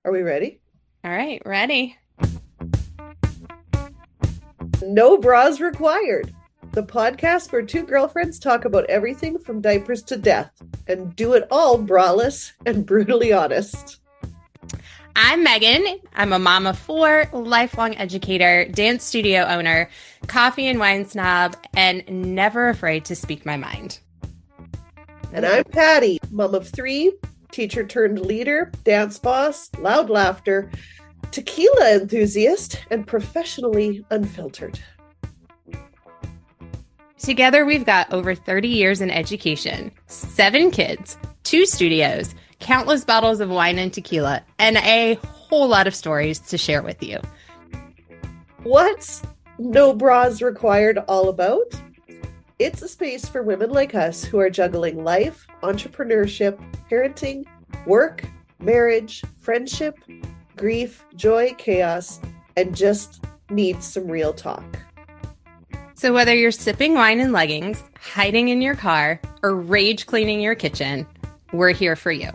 Are we ready? All right, ready. No bras required. The podcast where two girlfriends talk about everything from diapers to death and do it all braless and brutally honest. I'm Megan. I'm a mom of four, lifelong educator, dance studio owner, coffee and wine snob, and never afraid to speak my mind. And I'm Patti, mom of three, teacher turned leader, dance boss, loud laughter, tequila enthusiast, and professionally unfiltered. Together, we've got over 30 years in education, 7 kids, 2 studios, countless bottles of wine and tequila, and a whole lot of stories to share with you. What's No Bras Required all about? It's a space for women like us who are juggling life, entrepreneurship, parenting, work, marriage, friendship, grief, joy, chaos, and just need some real talk. So, whether you're sipping wine in leggings, hiding in your car, or rage cleaning your kitchen, we're here for you.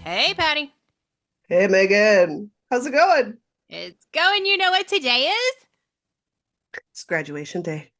Hey, Patty. Hey, Megan. How's it going? It's going. You know what today is? It's graduation day.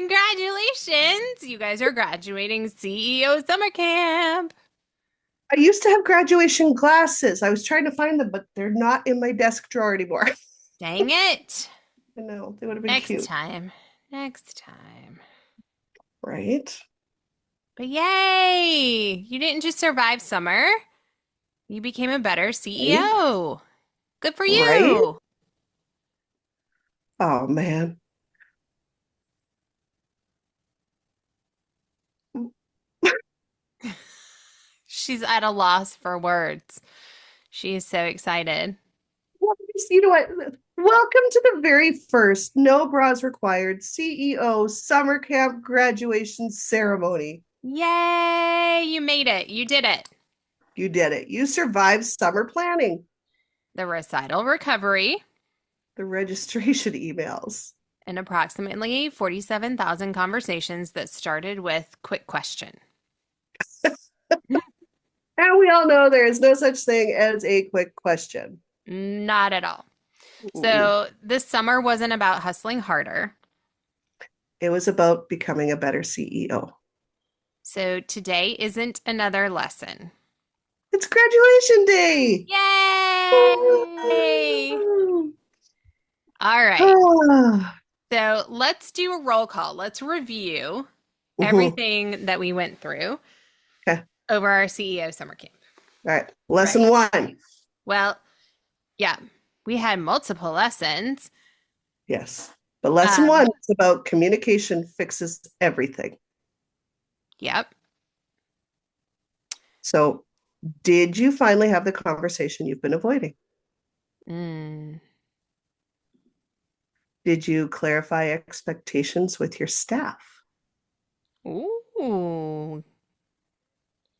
Congratulations! You guys are graduating CEO summer camp. I used to have graduation glasses. I was trying to find them, but they're not in my desk drawer anymore. Dang it. I know, they would have been Next cute. time. Next time. Right? But yay! You didn't just survive summer. You became a better CEO. Good for Right? you. Oh, man. She's at a loss for words. She is so excited. Well, you know what? Welcome to the very first No Bras Required CEO summer camp graduation ceremony. Yay! You made it. You did it. You did it. You survived summer planning, The recital recovery, the registration emails. and approximately 47,000 conversations that started with quick question. And we all know there is no such thing as a quick question. Not at all. Mm. So this summer wasn't about hustling harder. It was about becoming a better CEO. So today isn't another lesson. It's graduation day. Yay! All right. So let's do a roll call. Let's review Mhm. everything that we went through Okay. over our CEO summer camp. All right. All right. Lesson one. Well, yeah, we had multiple lessons. Yes. But lesson Um, one is about communication fixes everything. yep. So, did you finally have the conversation you've been avoiding? Mm. Did you clarify expectations with your staff? Ooh.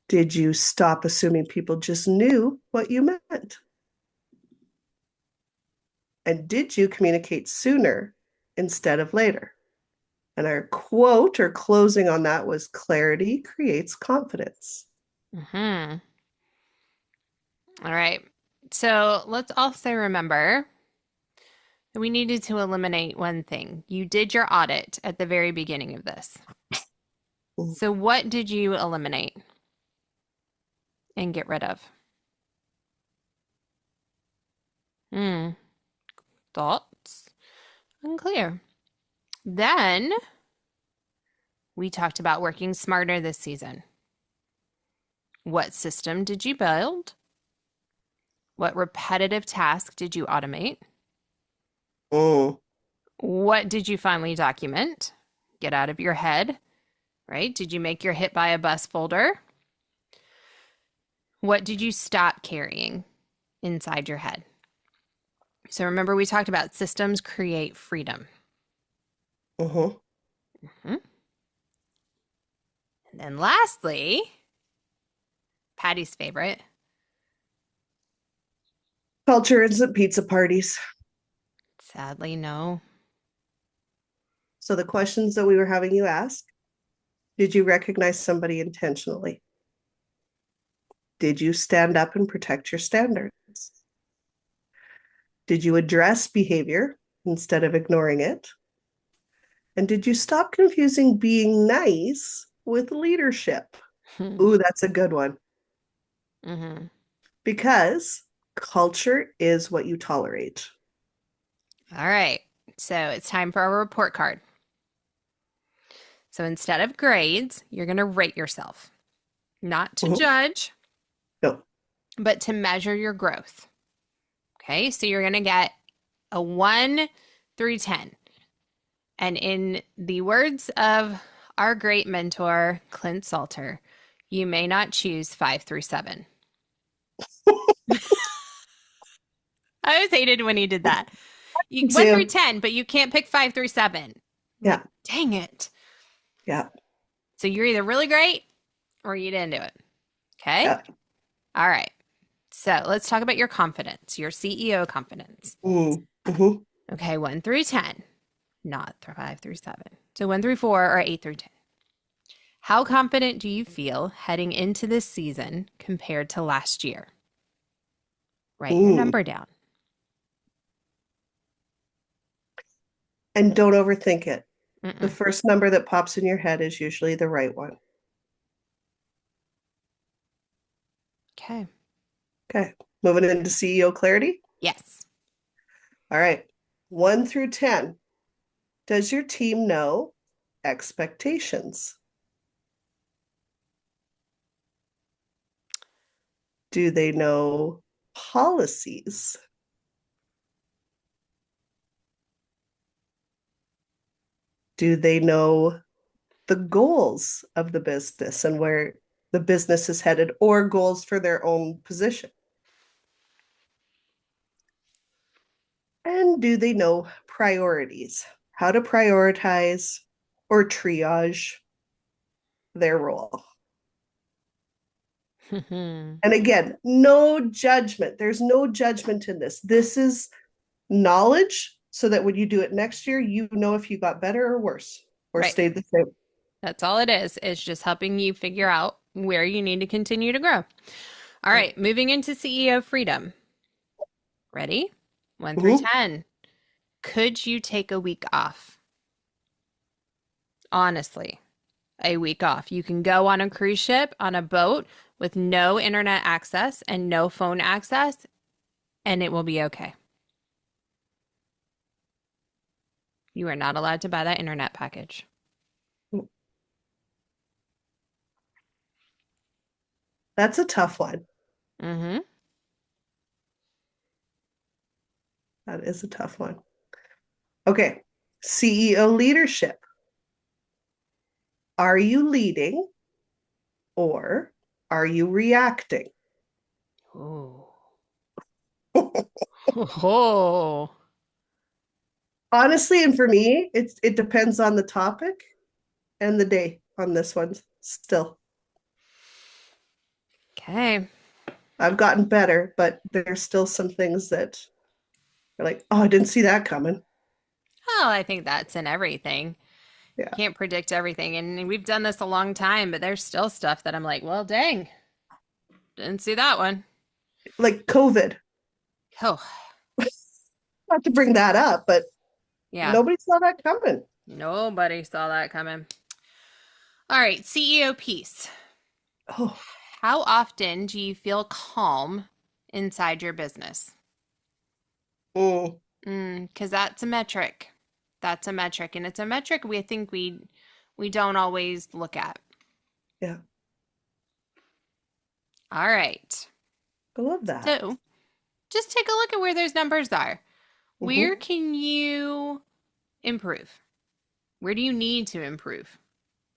Did you stop assuming people just knew what you meant? And did you communicate sooner instead of later? And our quote or closing on that was clarity creates confidence. Hmm. All right. So let's also remember that we needed to eliminate one thing. You did your audit at the very beginning of this. So what did you eliminate and get rid of? Hmm. Thoughts? Unclear. Then we talked about working smarter this season. What system did you build? What repetitive task did you automate? Mm. What did you finally document? Get out of your head, right? Did you make your hit by a bus folder? What did you stop carrying inside your head? So remember, we talked about systems create freedom. Mm-hmm. Mhm. And then lastly, Patty's favorite. Culture isn't pizza parties. Sadly, no. So the questions that we were having you ask, did you recognize somebody intentionally? Did you stand up and protect your standards? Did you address behavior instead of ignoring it? And did you stop confusing being nice with leadership? Ooh, that's a good one. Mm-hmm. Because culture is what you tolerate. All right. So it's time for our report card. So instead of grades, you're going to rate yourself, not to Mhm. judge, No. but to measure your growth. Okay. So you're going to get a 1 through 10. And in the words of our great mentor, Clint Salter, you may not choose 5 through 7. I always hated when he did that. 1 through Two. 10, but you can't pick 5 through 7. I'm like, Yeah. dang it. Yeah. So you're either really great or you didn't do it. Okay. Yeah. All right. So let's talk about your confidence, your CEO confidence. Mm-hmm. Okay. 1 through 10, not 5 through 7. So 1 through 4 or 8 through 10. How confident do you feel heading into this season compared to last year? Write your Mm. number down. And don't overthink it. The Mm-mm. first number that pops in your head is usually the right one. Okay. Okay. Moving into CEO clarity. Yes. All right. 1 through 10. Does your team know expectations? Do they know policies? Do they know the goals of the business and where the business is headed, or goals for their own position? And do they know priorities? How to prioritize or triage their role? And again, no judgment. There's no judgment in this. This is knowledge so that when you do it next year, you know if you got better or worse or Right. stayed the same. That's all it is. It's just helping you figure out where you need to continue to grow. All Yeah. right. Moving into CEO freedom. Ready? 1 through Mm-hmm. 10. Could you take a week off? Honestly, a week off. You can go on a cruise ship, on a boat with no internet access and no phone access, and it will be okay. You are not allowed to buy that internet package. That's a tough one. Mm-hmm. That is a tough one. Okay. CEO leadership. Are you leading or are you reacting? Oh. Oh. Honestly, and for me, it depends on the topic and the day on this one still. Okay. I've gotten better, but there's still some things that are like, oh, I didn't see that coming. Well, I think that's in everything. Yeah. Can't predict everything. And we've done this a long time, but there's still stuff that I'm like, well, dang, didn't see that one. Like COVID. Oh, Not to bring that up, but yeah. nobody saw that coming. Nobody saw that coming. All right, CEO piece. Oh, How often do you feel calm inside your business? mm, Because that's a metric. That's a metric, and it's a metric we think we don't always look at. yeah. All right. I love that. So just take a look at where those numbers are. Where Mm-hmm. can you improve? Where do you need to improve?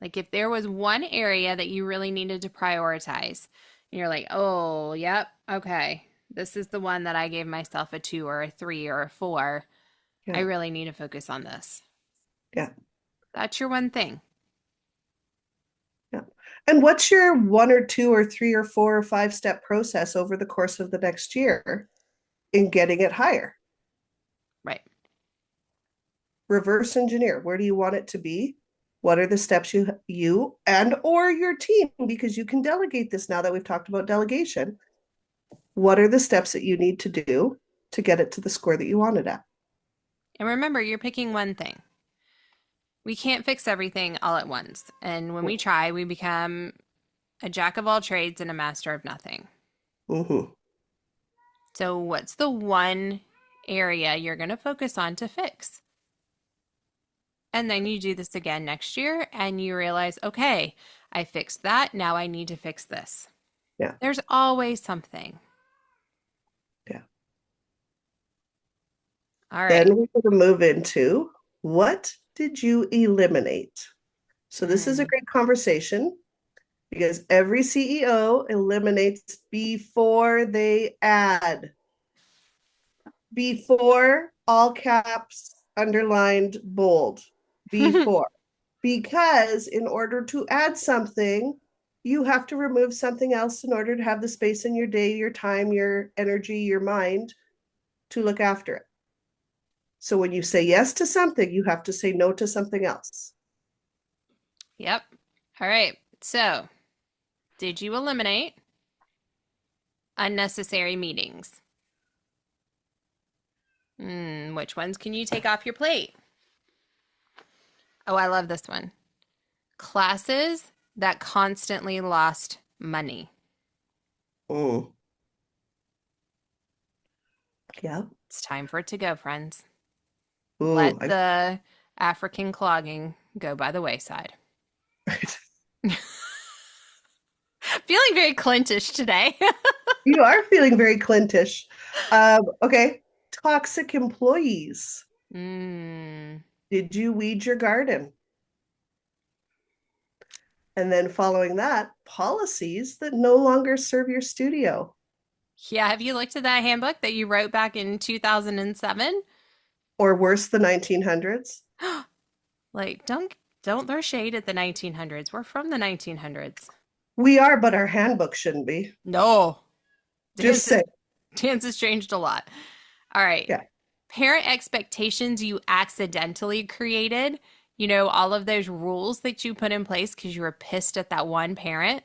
Like if there was one area that you really needed to prioritize, and you're like, oh, yep, okay. This is the one that I gave myself a 2 or a 3 or a 4. I Yeah. really need to focus on this. Yeah. That's your one thing. Yeah. And what's your one or two or three or four or five step process over the course of the next year in getting it higher? Right. Reverse engineer. Where do you want it to be? What are the steps you and or your team, because you can delegate this now that we've talked about delegation. What are the steps that you need to do to get it to the score that you want it at? And remember, you're picking one thing. We can't fix everything all at once. And when we try, we become a jack of all trades and a master of nothing. Mm-hmm. So, what's the one area you're going to focus on to fix? And then you do this again next year and you realize, okay, I fixed that. Now I need to fix this. Yeah. There's always something. Yeah. All right. Then we're going to move into what did you eliminate? So this is a Mm. great conversation because every CEO eliminates before they add, before all caps, underlined, bold, before. Because in order to add something, you have to remove something else in order to have the space in your day, your time, your energy, your mind to look after it. So when you say yes to something, you have to say no to something else. Yep. All right. So, did you eliminate unnecessary meetings? Which ones can you take off your plate? Oh, I love this one. Classes that constantly lost money. Mm. Yeah. It's time for it to go, friends. Ooh, Let the African clogging go by the wayside. Feeling very Clintish today. you are feeling very Clintish. Okay. Toxic employees. mm. Did you weed your garden? And then following that, policies that no longer serve your studio. Yeah, have you looked at that handbook that you wrote back in 2007? Or worse, the 1900s. Like, don't throw shade at the 1900s. We're from the 1900s. We are, but our handbook shouldn't be. No, Just dance say, is dance has changed a lot. All right. yeah. Parent expectations you accidentally created. You know, all of those rules that you put in place because you were pissed at that one parent.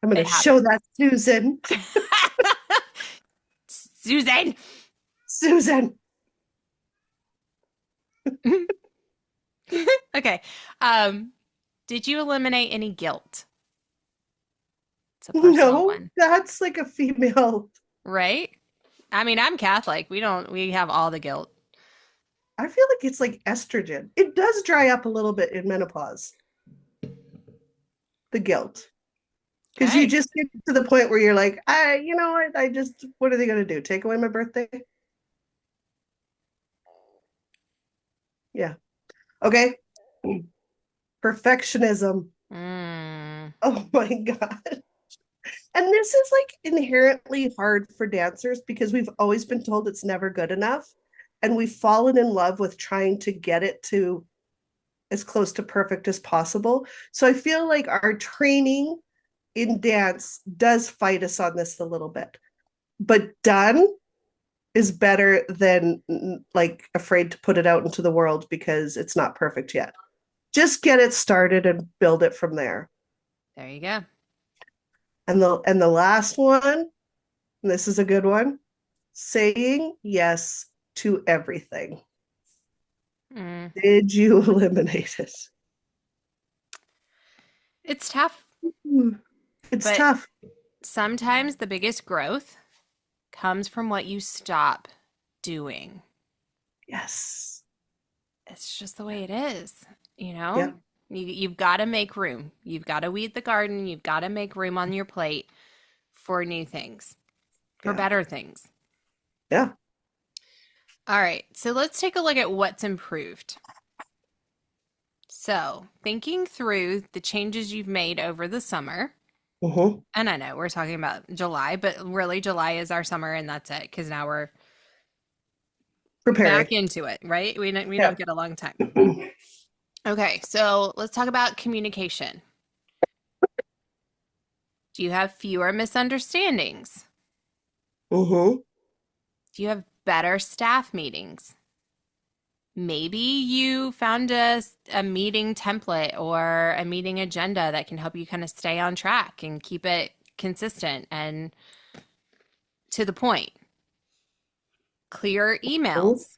I'm going to It show happens. that Susan. Susan. Susan. Okay. Um, did you eliminate any guilt? It's a personal No, one, that's like a female. right? I mean, I'm Catholic. We have all the guilt. I feel like it's like estrogen. It does dry up a little bit in menopause, the guilt. Because you Okay. just get to the point where you're like, you know what? What are they going to do? Take away my birthday? Yeah. Okay. Perfectionism. Mm, Oh my God. And this is like inherently hard for dancers because we've always been told it's never good enough. And we've fallen in love with trying to get it to as close to perfect as possible. So I feel like our training in dance does fight us on this a little bit. But done is better than like afraid to put it out into the world because it's not perfect yet. Just get it started and build it from there. there you go. And the last one, and this is a good one, saying yes to everything. Mm. Did you eliminate it? It's tough, It's but tough. sometimes the biggest growth comes from what you stop doing. Yes. It's just the way it is, you know? Yep. You've got to make room. You've got to weed the garden. You've got to make room on your plate for new things, for Yeah. better things. Yeah. All right, so let's take a look at what's improved. So, thinking through the changes you've made over the summer, Mm-hmm. And I know we're talking about July, but really July is our summer and that's it because now we're back Preparing. into it, right? We Yeah. don't get a long time. Okay, so let's talk about communication. Do you have fewer misunderstandings? Mm-hmm. Do you have better staff meetings? Maybe you found a meeting template or a meeting agenda that can help you kind of stay on track and keep it consistent and to the point. Clear emails.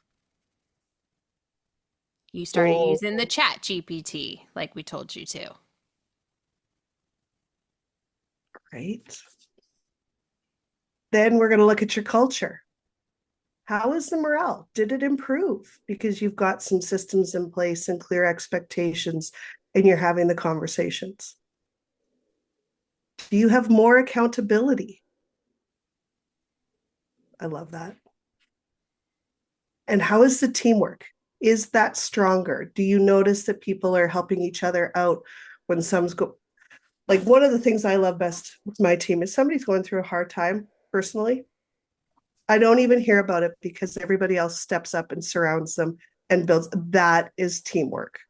You started using the Mm-hmm. chat GPT like we told you to. Right. Then we're going to look at your culture. How is the morale? Did it improve? Because you've got some systems in place and clear expectations, and you're having the conversations. Do you have more accountability? I love that. And how is the teamwork? Is that stronger? Do you notice that people are helping each other out when some's go like one of the things I love best with my team is somebody's going through a hard time personally. I don't even hear about it because everybody else steps up and surrounds them and builds. That is teamwork.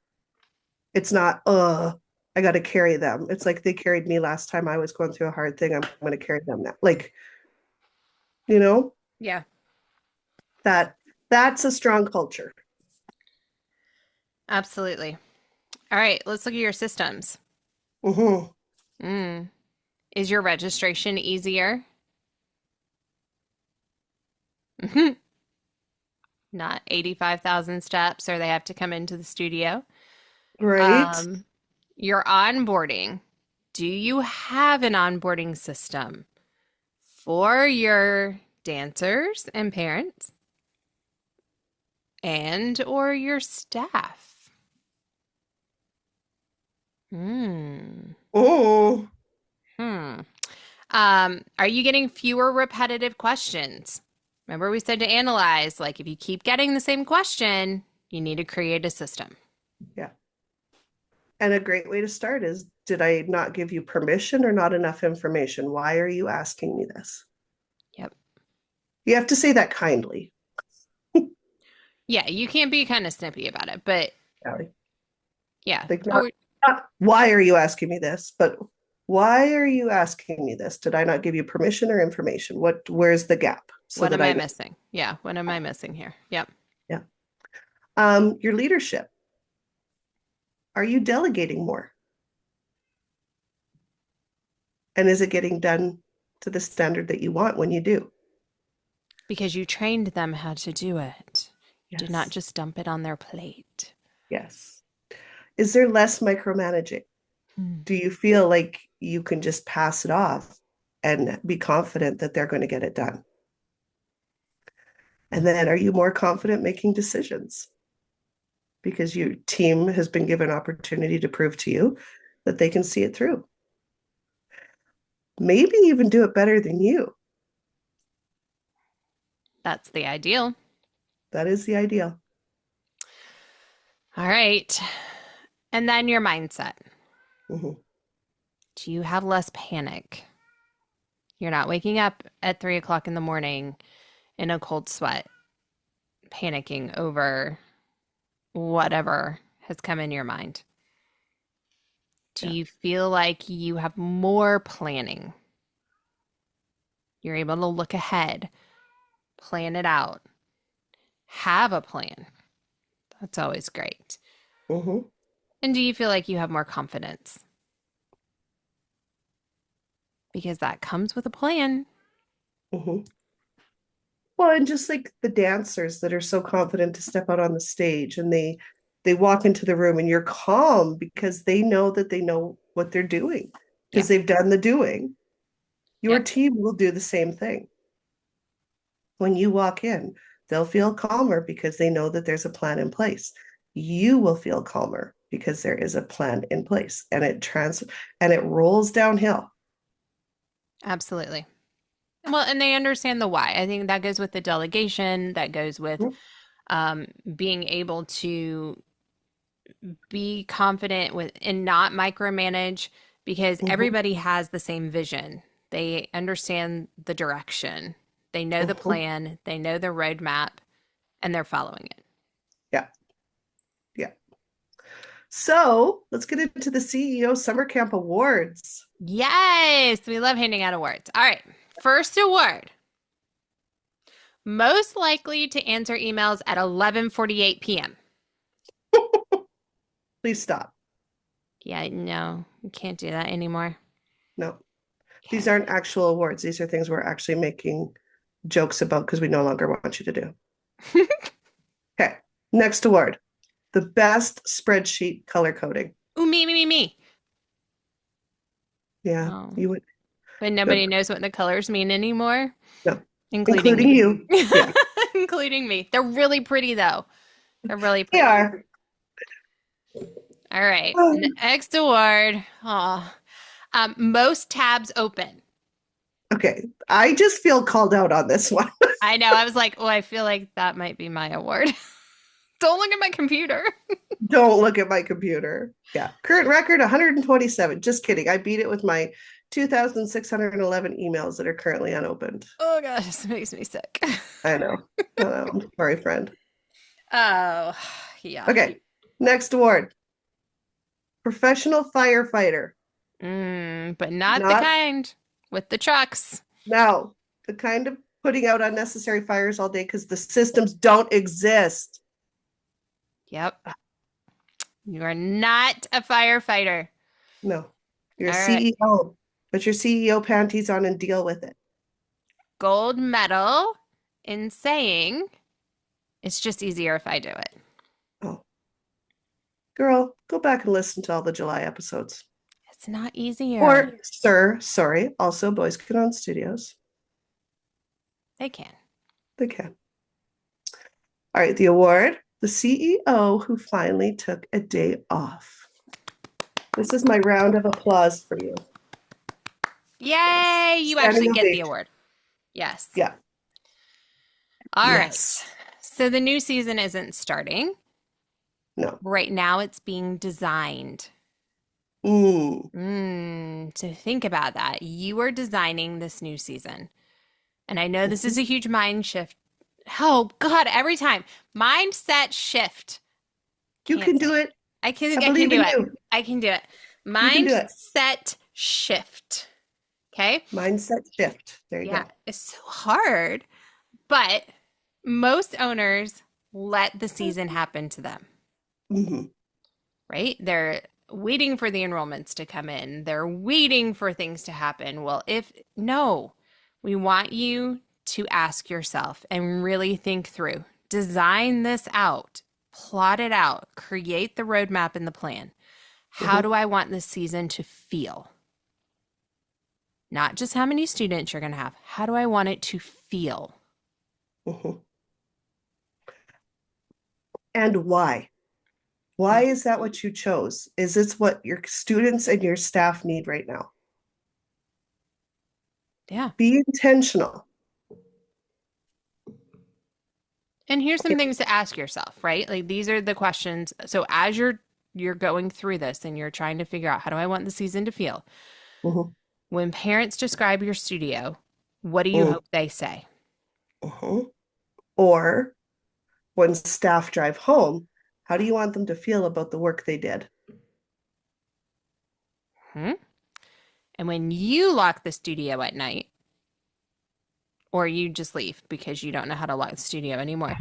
It's not, I got to carry them. It's like they carried me last time I was going through a hard thing. I'm going to carry them now. Like, you know, Yeah, that that's a strong culture. absolutely. All right, let's look at your systems. Mm-hmm. Mm. Is your registration easier? Not 85,000 steps, or they have to come into the studio. Right. Um, your onboarding. Do you have an onboarding system for your dancers and parents and or your staff? Hmm. Oh, Hmm. Are you getting fewer repetitive questions? Remember we said to analyze, like if you keep getting the same question, you need to create a system. yeah. And a great way to start is, did I not give you permission or not enough information? Why are you asking me this? Yep. You have to say that kindly. Yeah, you can't be kind of snippy about it, but Allie. yeah. Like, Oh, not why are you asking me this, but why are you asking me this? Did I not give you permission or information? Where's the gap so what that am I I know? missing? Yeah, what am I missing here? Yep. Yeah. Your leadership. Are you delegating more? And is it getting done to the standard that you want when you do? Because you trained them how to do it. You did not Yes. just dump it on their plate. Yes. Is there less micromanaging? Hmm. Do you feel like you can just pass it off and be confident that they're going to get it done? And then are you more confident making decisions because your team has been given opportunity to prove to you that they can see it through? Maybe even do it better than you. That's the ideal. That is the ideal. All right. And then your mindset. Mm-hmm. Do you have less panic? You're not waking up at 3 o'clock in the morning in a cold sweat, panicking over whatever has come in your mind. Do Yeah. you feel like you have more planning? You're able to look ahead, plan it out, have a plan. That's always great. Mm-hmm. And do you feel like you have more confidence? Because that comes with a plan. Mm-hmm. Well, and just like the dancers that are so confident to step out on the stage and they walk into the room and you're calm because they know what they're doing Yeah. because they've done the doing. Your Yep. team will do the same thing. When you walk in, they'll feel calmer because they know that there's a plan in place. You will feel calmer because there is a plan in place and it rolls downhill. Absolutely. Well, and they understand the why. I think that goes with the delegation, that goes with Mhm. being able to be confident with and not micromanage because Mhm, everybody has the same vision. They understand the direction, they know the mhm. plan, they know the roadmap, and they're following it. Yeah, yeah. So let's get into the CEO Summer Camp Awards. Yes, we love handing out awards. All right, first award, most likely to answer emails at 11:48 p.m. Please stop. Yeah, no, we can't do that anymore. No, these Okay. aren't actual awards. These are things we're actually making jokes about because we no longer want you to do. Okay, next award, the best spreadsheet color coding. Ooh, me. Yeah, Oh, you would. but No, nobody knows what the colors mean anymore, no, including including me. you. Yeah, Including me. They're really pretty, though. They're really they pretty. are. All right. Next award. Oh, most tabs open. Okay, I just feel called out on this one. I know. I was like, oh, I feel like that might be my award. Don't look at my computer. Don't look at my computer. Yeah, current record 127. Just kidding. I beat it with my 2,611 emails that are currently unopened. Oh gosh, this makes me sick. I know. I'm sorry, friend. Oh, yeah. Okay, next award, professional firefighter. But not the Not kind with the trucks. now the kind of putting out unnecessary fires all day because the systems don't exist. Yep. You are not a firefighter. No, you're a All right. CEO. Put your CEO panties on and deal with it. Gold medal in saying it's just easier if I do it. Oh, girl, go back and listen to all the July episodes. It's not easier. Or, sir, sorry, also Boys Can Own Studios. They can. They can. All right, the award, the CEO who finally took a day off. This is my round of applause for you. Yes. Yay! You Standing actually get the ovation. award. Yes. Yeah. All right. Yes. So the new season isn't starting. No. Right now, it's being designed. Mm. So think about that. You are designing this new season. And I know this is a huge mind shift. Oh, God, every time. Mindset shift. You Can't can say do it. it. I I can believe do in it. you. I can do it. You can do it. Mindset shift. Okay. Mindset shift. There you Yeah, go. it's so hard, but most owners let the season happen to them, Mm-hmm. right? They're waiting for the enrollments to come in, they're waiting for things to happen. Well, if no, we want you to ask yourself and really think through, design this out, plot it out, create the roadmap and the plan. How Mm-hmm. do I want this season to feel? Not just how many students you're going to have. How do I want it to feel? Mm-hmm. And why? Why is that what you chose? Is this what your students and your staff need right now? Yeah. Be intentional. And here's some Okay. things to ask yourself, right? Like these are the questions. So as you're going through this and you're trying to figure out how do I want the season to feel? Mm-hmm. When parents describe your studio, what do you Mm-hmm. hope they say? Mm-hmm. Or when staff drive home, how do you want them to feel about the work they did? Hmm? And when you lock the studio at night, or you just leave because you don't know how to lock the studio anymore,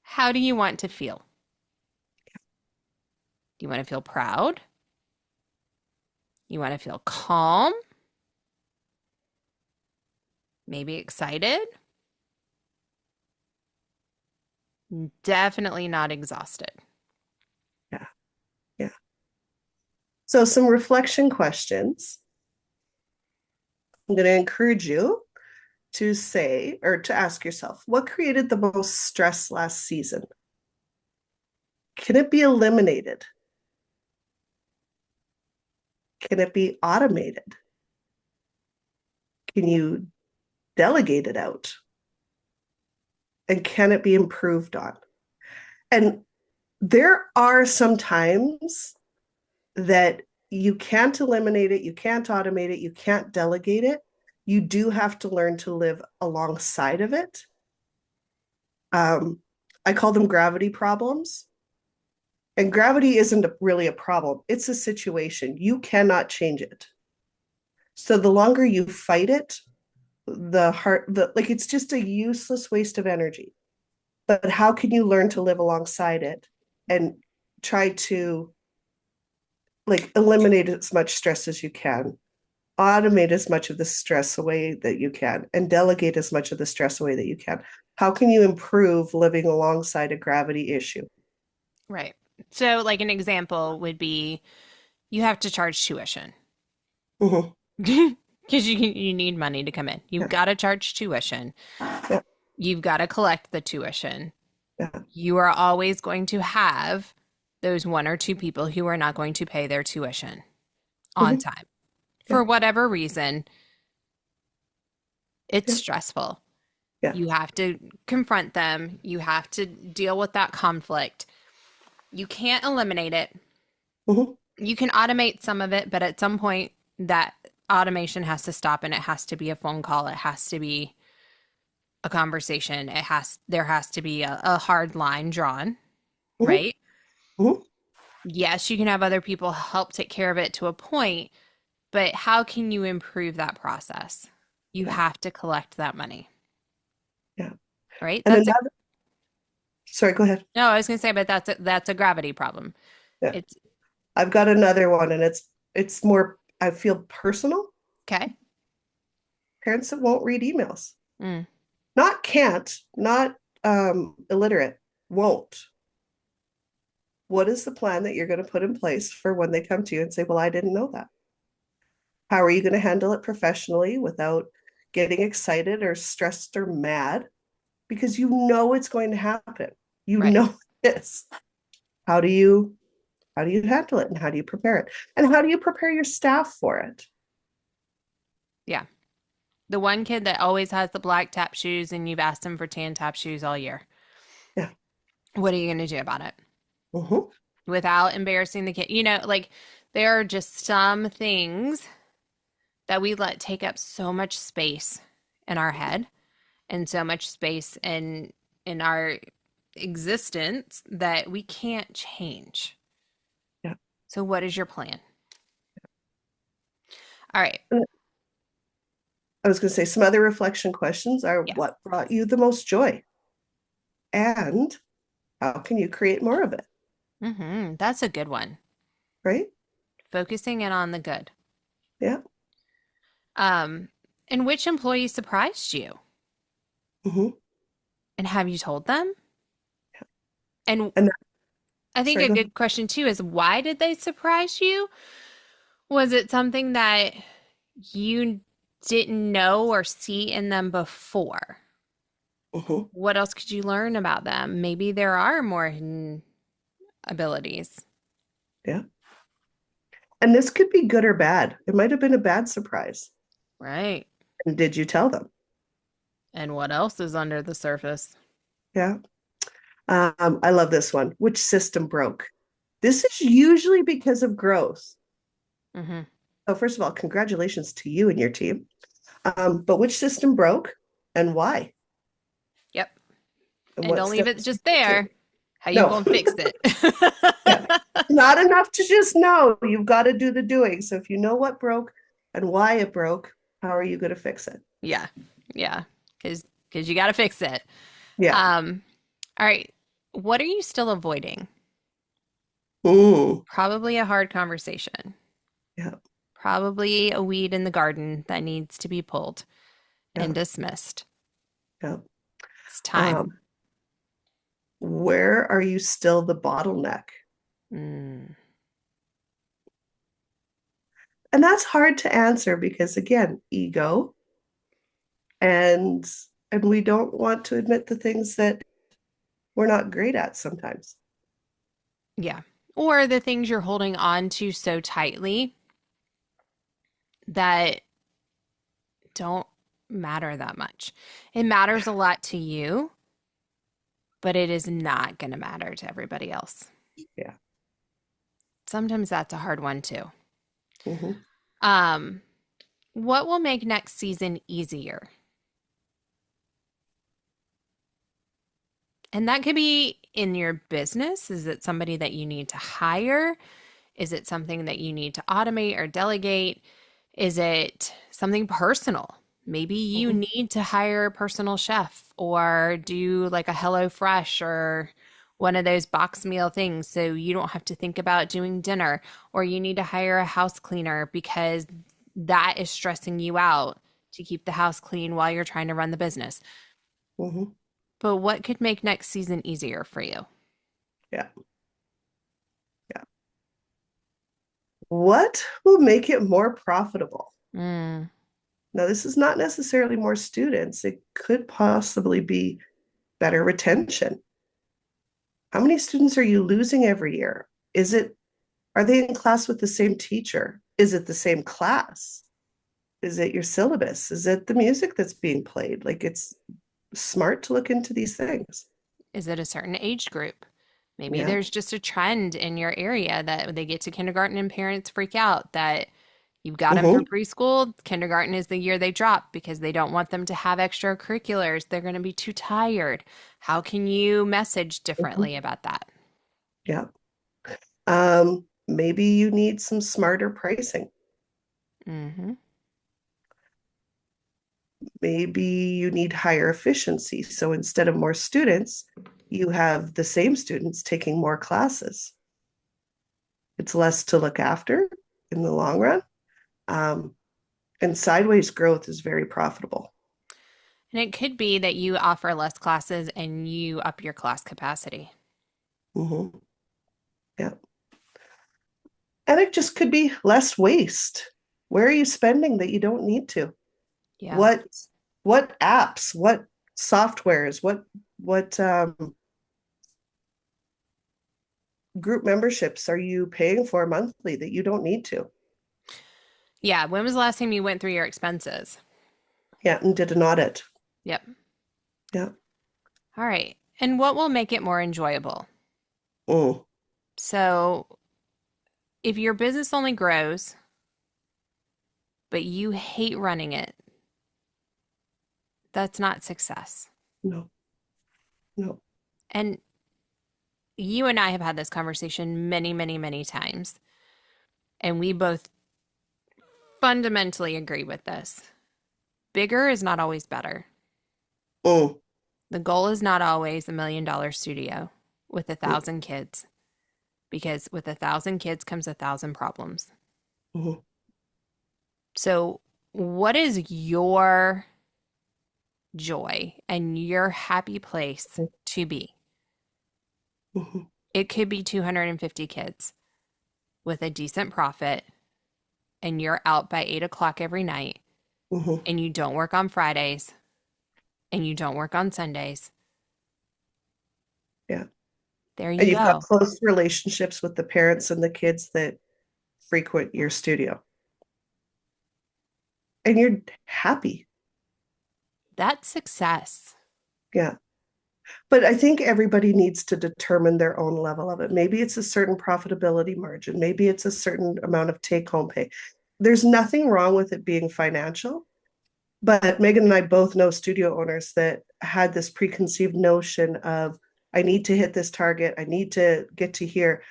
how do you want to feel? Do you want to feel proud? You want to feel calm? Maybe excited? Definitely not exhausted. Yeah. Yeah. So some reflection questions. I'm going to encourage you to say or to ask yourself, what created the most stress last season? Can it be eliminated? Can it be automated? Can you delegate it out? And can it be improved on? And there are some times that you can't eliminate it, you can't automate it, you can't delegate it. You do have to learn to live alongside of it. um, I call them gravity problems. And gravity isn't really a problem, it's a situation. You cannot change it. So the longer you fight it, like it's just a useless waste of energy. But how can you learn to live alongside it and try to like eliminate as much stress as you can, automate as much of the stress away that you can, and delegate as much of the stress away that you can? How can you improve living alongside a gravity issue? Right. So, like an example would be you have to charge tuition Mm-hmm. because you need money to come in. You've Yeah, got to charge tuition. yeah, You've got to collect the tuition. yeah. You are always going to have those one or two people who are not going to pay their tuition on Mm-hmm. time. Yeah, For whatever reason, it's yeah, stressful. yeah. You have to confront them. You have to deal with that conflict. You can't eliminate it. Mm-hmm. You can automate some of it, but at some point, that automation has to stop and it has to be a phone call. It has to be a conversation. There has to be a hard line drawn, Mm-hmm. right? Mm-hmm. Yes, you can have other people help take care of it to a point, but how can you improve that process? You Yeah, have to collect that money, yeah. right? And another, sorry, go ahead. No, I was going to say, but that's a gravity problem. Yeah. It's I've got another one, and it's more, I feel, personal. okay. Parents that won't read emails. Mm, Not can't, not illiterate, won't. What is the plan that you're going to put in place for when they come to you and say, well, I didn't know that? How are you going to handle it professionally without getting excited or stressed or mad? Because you know it's going to happen. You right. know this. How do you handle it, and how do you prepare it? And how do you prepare your staff for it? Yeah. The one kid that always has the black tap shoes and you've asked him for tan tap shoes all year. Yeah. What are you going to do about it? Mm-hmm. Without embarrassing the kid. Like there are just some things that we let take up so much space in our head and so much space in our existence that we can't change. Yeah. So what is your plan? All right. And I was going to say some other reflection questions are: Yeah. what brought you the most joy? And how can you create more of it? That's a good one. Right? Focusing in on the good. Yeah. Um, and which employee surprised you? Mm-hmm. And have you told them? And And I think sorry, a go ahead. good question too is why did they surprise you? Was it something that you didn't know or see in them before? Mm-hmm. What else could you learn about them? Maybe there are more hidden abilities, Yeah. And this could be good or bad. It might have been a bad surprise. right? And did you tell them? And what else is under the surface? Yeah. I love this one. Which system broke? This is usually because of growth. Mm-hmm. So, first of all, congratulations to you and your team. But which system broke and why? Yep. And And what don't leave it steps just you take? there. How you No, gonna fix it? yeah. Not enough to just know. You've got to do the doing. So, if you know what broke and why it broke, how are you going to fix it? Yeah. Yeah. Because you got to fix it. Yeah. All right. What are you still avoiding? Mm. Probably a hard conversation. Yeah. Probably a weed in the garden that needs to be pulled and Yeah. dismissed. Yeah. It's time. Um, where are you still the bottleneck? Mm, And that's hard to answer because, again, ego, and we don't want to admit the things that we're not great at sometimes. yeah. Or the things you're holding on to so tightly that don't matter that much. It matters a lot to you, but it is not going to matter to everybody else. Yeah. Sometimes that's a hard one too. Hmm. Um, what will make next season easier? And that could be in your business. Is it somebody that you need to hire? Is it something that you need to automate or delegate? Is it something personal? Maybe you Hmm. need to hire a personal chef or do like a Hello Fresh or one of those box meal things so you don't have to think about doing dinner, or you need to hire a house cleaner because that is stressing you out to keep the house clean while you're trying to run the business. Hmm. But what could make next season easier for you? Yeah. Yeah. What will make it more profitable? Mm, Now, this is not necessarily more students. It could possibly be better retention. How many students are you losing every year? Are they in class with the same teacher? Is it the same class? Is it your syllabus? Is it the music that's being played? Like it's smart to look into these things. is it a certain age group? Maybe Yeah. there's just a trend in your area that when they get to kindergarten and parents freak out that you've got them through Hmm. preschool. Kindergarten is the year they drop because they don't want them to have extracurriculars. They're going to be too tired. How can you message Hmm. differently about that? Yeah. Maybe you need some smarter pricing. Hmm. Maybe you need higher efficiency. So instead of more students, you have the same students taking more classes. It's less to look after in the long run. Um, and sideways growth is very profitable. And it could be that you offer less classes and you up your class capacity. Hmm. Yeah. And it just could be less waste. Where are you spending that you don't need to? Yeah. What what apps, what softwares, what group memberships are you paying for monthly that you don't need to? Yeah. When was the last time you went through your expenses? Yeah, and did an audit. Yep. Yeah. All right. And what will make it more enjoyable? Mm, So if your business only grows, but you hate running it, that's not success. no, no. And you and I have had this conversation many, many, many times. And we both fundamentally agree with this. Bigger is not always better. Mm, The goal is not always $1 million studio with a mm, thousand kids, because with 1,000 kids comes 1,000 problems. mm, So, what is your joy and your happy place to be? mm, It could be 250 kids with a decent profit, and you're out by 8 o'clock every night, mm. and you don't work on Fridays, and you don't work on Sundays. Yeah. There And you you've got go. close relationships with the parents and the kids that frequent your studio. And you're happy. That's success. Yeah. But I think everybody needs to determine their own level of it. Maybe it's a certain profitability margin, maybe it's a certain amount of take home pay. There's nothing wrong with it being financial, but Megan and I both know studio owners that had this preconceived notion of, I need to hit this target, I need to get to here.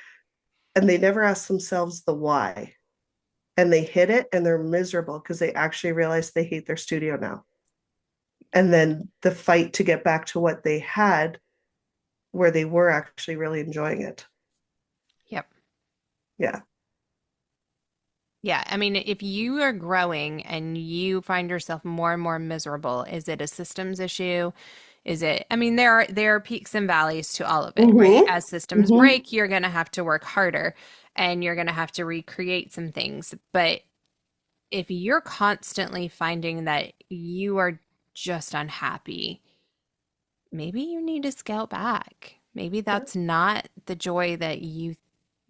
And they never ask themselves the why. And they hit it and they're miserable because they actually realize they hate their studio now. And then the fight to get back to what they had where they were actually really enjoying it. Yep. Yeah. Yeah. I mean, if you are growing and you find yourself more and more miserable, is it a systems issue? Is it, I mean, there are peaks and valleys to all of it, right? Mm-hmm. As systems Mm-hmm. break, you're going to have to work harder and you're going to have to recreate some things. But if you're constantly finding that you are just unhappy, maybe you need to scale back. Maybe Yeah. that's not the joy that you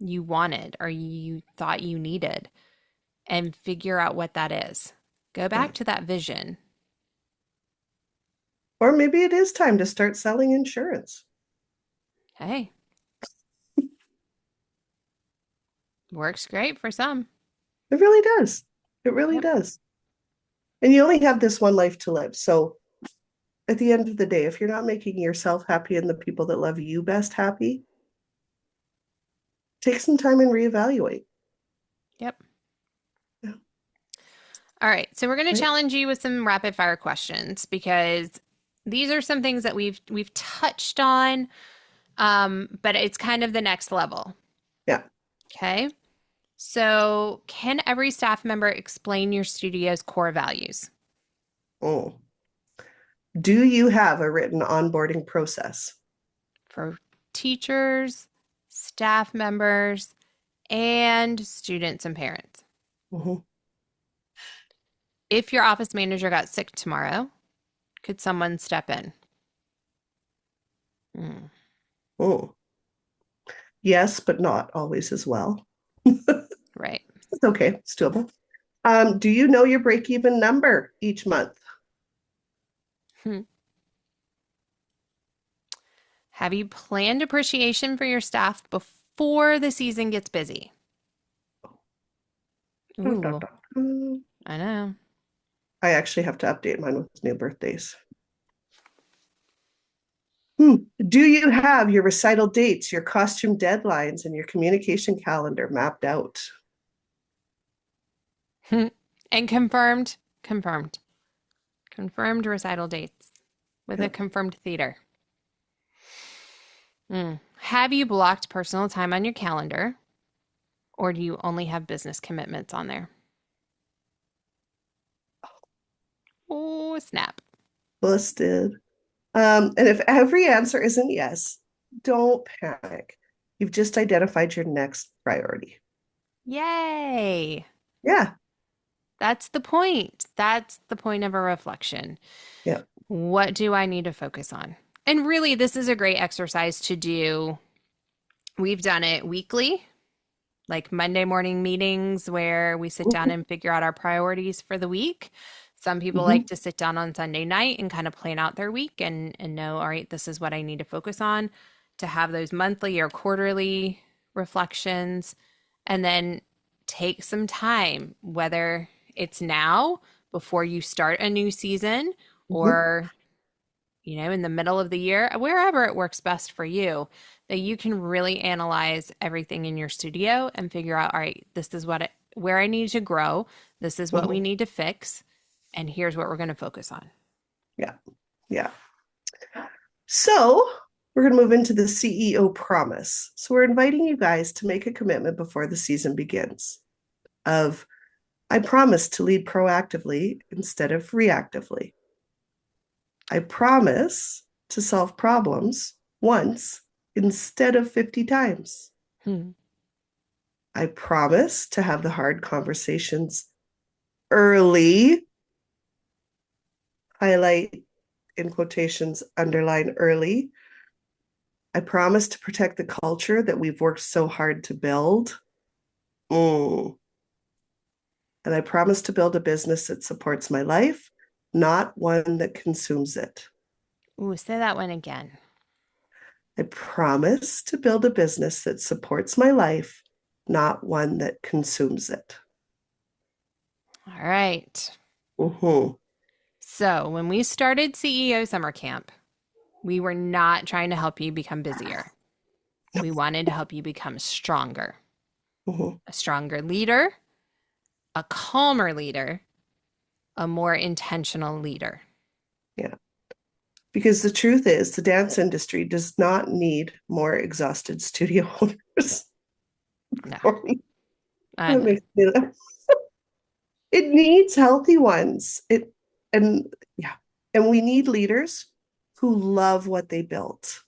wanted or you thought you needed, and figure out what that is. Go Yeah. back to that vision. Or maybe it is time to start selling insurance. Hey, works great for some. It really does. It really Yep. does. And you only have this one life to live. So at the end of the day, if you're not making yourself happy and the people that love you best happy, take some time and reevaluate. Yep. Yeah, All right. So we're going to right? challenge you with some rapid fire questions because these are some things that we've touched on, but it's kind of the next level. Yeah. Okay. So, can every staff member explain your studio's core values Oh. Do you have a written onboarding process? for teachers, staff members, and students and parents? Mm-hmm. If your office manager got sick tomorrow, could someone step in? Mm, Oh. Yes, but not always as well. right. It's okay. It's doable. Do you know your break even number each month? Hmm. Have you planned appreciation for your staff before the season gets busy? Dun, dun, Ooh, dun, dun. I know. I actually have to update mine with new birthdays. Do you have your recital dates, your costume deadlines, and your communication calendar mapped out? And confirmed, confirmed, confirmed recital dates with Yeah. a confirmed theater. Have you blocked personal time on your calendar, or do you only have business commitments on there? Oh, snap. Busted. And if every answer isn't yes, don't panic. You've just identified your next priority. Yay. Yeah. That's the point. That's the point of a reflection. Yeah. What do I need to focus on? And really, this is a great exercise to do. We've done it weekly, like Monday morning meetings where we sit down Mm-hmm. and figure out our priorities for the week. Some people Mm-hmm. like to sit down on Sunday night and kind of plan out their week and know, all right, this is what I need to focus on, to have those monthly or quarterly reflections, and then take some time, whether it's now before you start a new season Mm-hmm. or in the middle of the year, wherever it works best for you, that you can really analyze everything in your studio and figure out, all right, this is where I need to grow. This is what we Mm-hmm. need to fix. And here's what we're going to focus on. Yeah. Yeah. So we're going to move into the CEO promise. So we're inviting you guys to make a commitment before the season begins of I promise to lead proactively instead of reactively. I promise to solve problems once instead of 50 times. Hmm. I promise to have the hard conversations early, highlight in quotations, underline early. I promise to protect the culture that we've worked so hard to build. Mm. And I promise to build a business that supports my life, not one that consumes it. Ooh, say that one again. I promise to build a business that supports my life, not one that consumes it. All right. Mm-hmm. So when we started CEO Summer Camp, we were not trying to help you become busier. We wanted to help you become stronger, Mm-hmm. a stronger leader, a calmer leader, a more intentional leader. Yeah. Because the truth is, the dance industry does not need more exhausted studio owners. No, I That know. makes me laugh. It needs healthy ones. And yeah, and we need leaders who love what they built.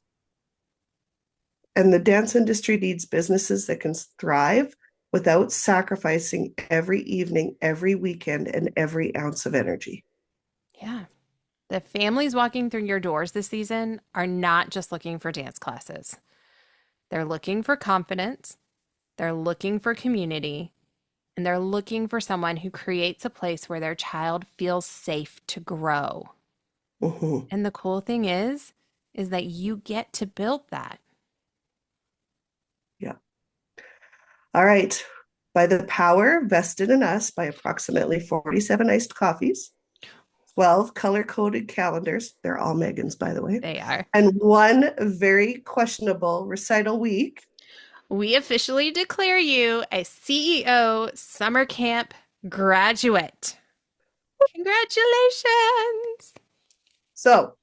And the dance industry needs businesses that can thrive without sacrificing every evening, every weekend, and every ounce of energy. Yeah. The families walking through your doors this season are not just looking for dance classes. They're looking for confidence, they're looking for community, and they're looking for someone who creates a place where their child feels safe to grow. Mm-hmm. And the cool thing is that you get to build that. Yeah. All right. by the power vested in us by approximately 47 iced coffees, 12 color coded calendars. They're all Meghan's, by the way, They are. and one very questionable recital week. We officially declare you a CEO summer camp graduate. Congratulations! So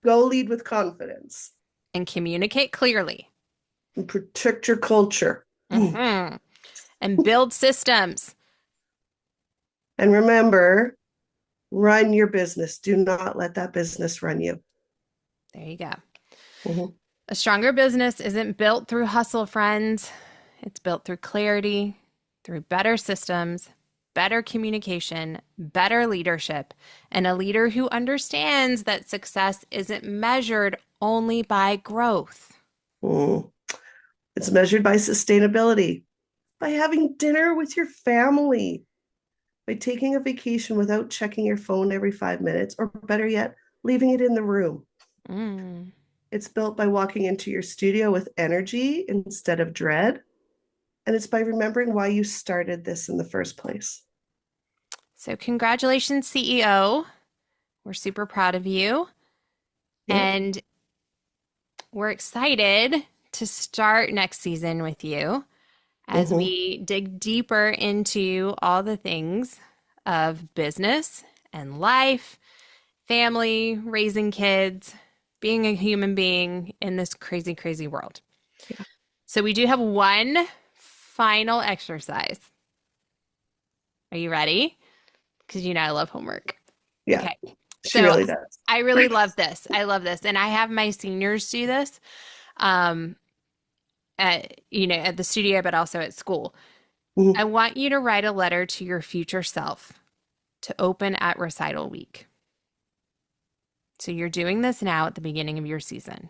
go lead with confidence And communicate clearly. and protect your culture. Mhm. And build systems. And remember, run your business. Do not let that business run you. There you go. Mhm. A stronger business isn't built through hustle, friends. It's built through clarity, through better systems, better communication, better leadership, and a leader who understands that success isn't measured only by growth. Mm. It's measured by sustainability, by having dinner with your family, by taking a vacation without checking your phone every 5 minutes, or better yet, leaving it in the room. Mm. It's built by walking into your studio with energy instead of dread. And it's by remembering why you started this in the first place. So, congratulations, CEO. We're super proud of you. Yeah. And we're excited to start next season with you as Mm-hmm. we dig deeper into all the things of business and life, family, raising kids, being a human being in this crazy, crazy world. Yeah. So, we do have one final exercise. Are you ready? Because you know I love homework. Yeah. Okay. She So, really does. I really love this. I love this. And I have my seniors do this. Um, at the studio, but also at school. I Mm-hmm. want you to write a letter to your future self to open at recital week. So you're doing this now at the beginning of your season.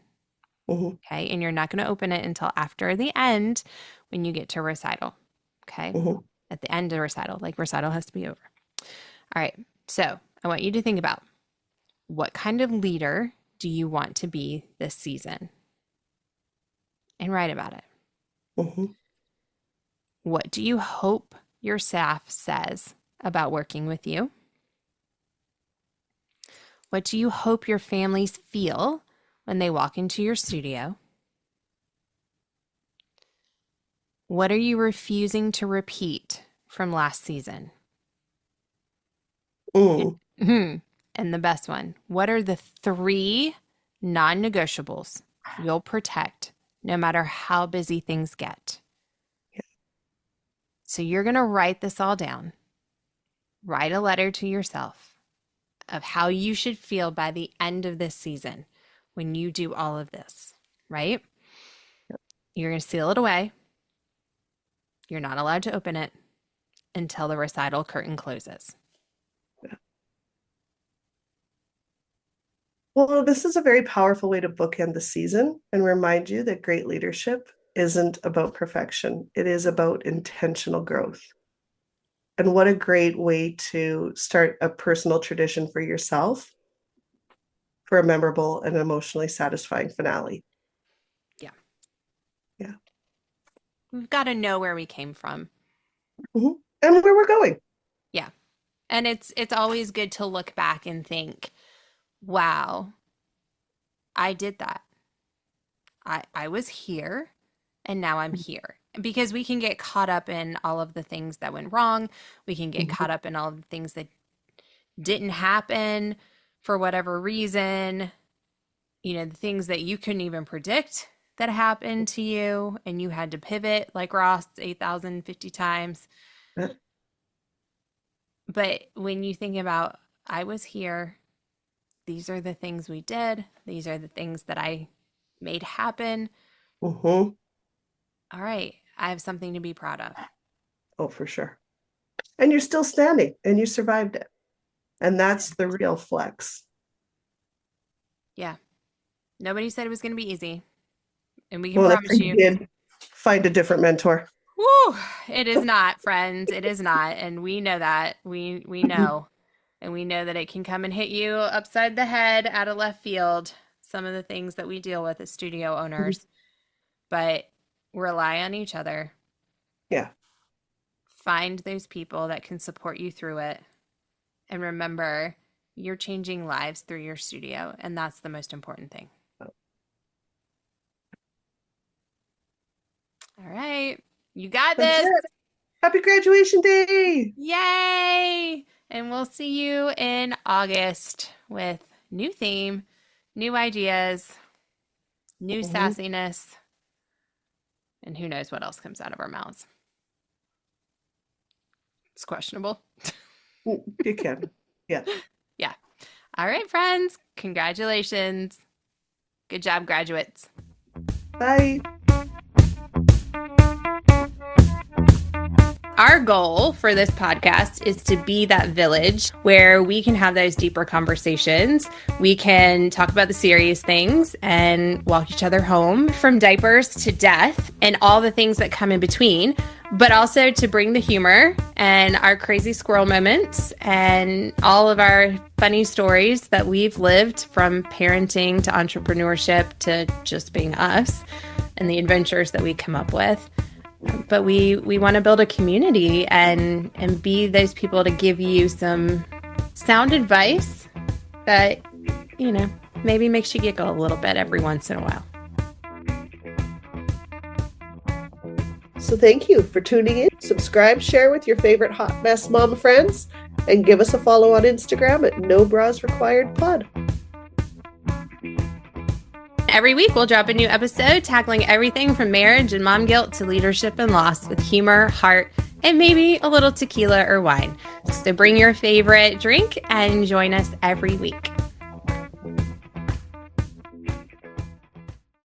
Mm-hmm. Okay. And you're not going to open it until after the end when you get to recital. Okay. Mm-hmm. At the end of recital, like recital has to be over. All right. So I want you to think about what kind of leader do you want to be this season and write about it. Mm-hmm. What do you hope your staff says about working with you? What do you hope your families feel when they walk into your studio? What are you refusing to repeat from last season? Mm. And the best one, what are the three non negotiables you'll protect no matter how busy things get? Yeah. So you're going to write this all down. Write a letter to yourself of how you should feel by the end of this season when you do all of this, right? You're going to seal it away. You're not allowed to open it until the recital curtain closes. Well, this is a very powerful way to bookend the season and remind you that great leadership isn't about perfection. It is about intentional growth. And what a great way to start a personal tradition for yourself for a memorable and emotionally satisfying finale. Yeah. Yeah. We've got to know where we came from. Mm-hmm. And where we're going. Yeah. And it's always good to look back and think, wow, I did that. I was here and now I'm here. Because we can get caught up in all of the things that went wrong. We can get Mm-hmm. caught up in all of the things that didn't happen for whatever reason, the things that you couldn't even predict that happened to you and you had to pivot like Ross 8,050 times. But when you think about, I was here, these are the things we did, these are the things that I made happen. Mm-hmm. All right, I have something to be proud of. Oh, for sure. And you're still standing and you survived it. And that's the real flex. Yeah, nobody said it was going to be easy. And we can Well, if promise you you, did, find a different mentor. whoo, it is not, friends. It is not. And we know that. We know. And we know that it can come and hit you upside the head out of left field. Some of the things that we deal with as studio owners, but rely on each other. Yeah. Find those people that can support you through it. And remember, you're changing lives through your studio, and that's the most important thing. All right. You got That's this. it. Happy graduation day. Yay! And we'll see you in August with new theme, new ideas, new sassiness, and who knows what else comes out of our mouths. It's questionable. You can. Yeah. Yeah. All right, friends. Congratulations. Good job, graduates. Bye. Our goal for this podcast is to be that village where we can have those deeper conversations. We can talk about the serious things and walk each other home from diapers to death and all the things that come in between, but also to bring the humor and our crazy squirrel moments and all of our funny stories that we've lived from parenting to entrepreneurship to just being us and the adventures that we come up with. But we want to build a community and be those people to give you some sound advice that, you know, maybe makes you giggle a little bit every once in a while. So thank you for tuning in. Subscribe, share with your favorite hot mess mama friends, and give us a follow on Instagram at No Bras Required Pod. Every week, we'll drop a new episode tackling everything from marriage and mom guilt to leadership and loss with humor, heart, and maybe a little tequila or wine. So bring your favorite drink and join us every week.